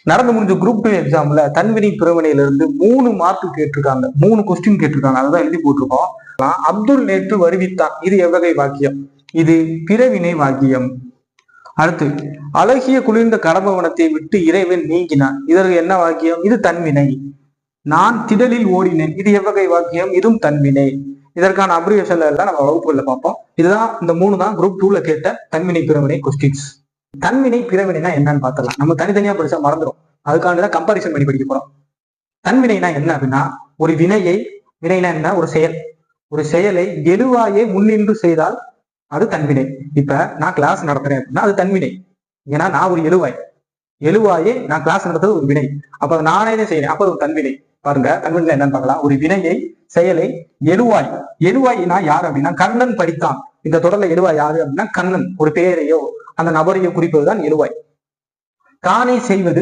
நடந்து முடிஞ்ச குரூப் 2 எக்ஸாம்ல தன்வினை பிறவினையில இருந்து 3 மார்க் கேட்டிருக்காங்க, 3 கொஸ்டின் கேட்டிருக்காங்க. அதான் எழுதி போட்டிருக்கோம். அப்துல் நேற்று வருவித்தான், இது எவ்வகை வாக்கியம்? இது பிறவினை வாக்கியம். அடுத்து, அழகிய குளிர்ந்த கடம்பவனத்தை விட்டு இறைவன் நீங்கினான், இதற்கு என்ன வாக்கியம்? இது தன்வினை. நான் திடலில் ஓடினேன், இது எவ்வகை வாக்கியம்? இதுவும் தன்வினை. இதற்கான அப்ரிவேஷன்ல எல்லாம் நம்ம வகுப்புகள்ல பார்ப்போம். இதுதான் இந்த 3 தான் குரூப் 2ல கேட்ட தன்வினை பிறவினை கொஸ்டின்ஸ். தன்வினை பிறவினைனா என்னன்னு பார்த்தலாம். நம்ம தனித்தனியா படிச்சா மறந்துடும், அதுக்கானதான் கம்பாரிசன் பண்ணி படிக்க போறோம். தன்வினைனா என்ன அப்படின்னா, ஒரு வினைனா என்ன? ஒரு செயலை எழுவாயே முன்னின்று செய்தால் அது தன்வினை. இப்ப நான் கிளாஸ் நடத்துறேன் அப்படின்னா அது தன்வினை. ஏன்னா நான் ஒரு எழுவாயே நான் கிளாஸ் நடத்துறது ஒரு வினை. அப்ப நானே செய்யறேன், அப்ப ஒரு தன்வினை. பாருங்க, தன்வினை என்னன்னு பார்க்கலாம். ஒரு வினையை செயலை எழுவாய்னா யாரு அப்படின்னா, கண்ணன் படித்தான். இந்த தொடர்ல எழுவாய் யாரு அப்படின்னா கண்ணன். ஒரு பெயரையோ அந்த நபரையோ குறிப்பதுதான் எழுவாய். தானே செய்வது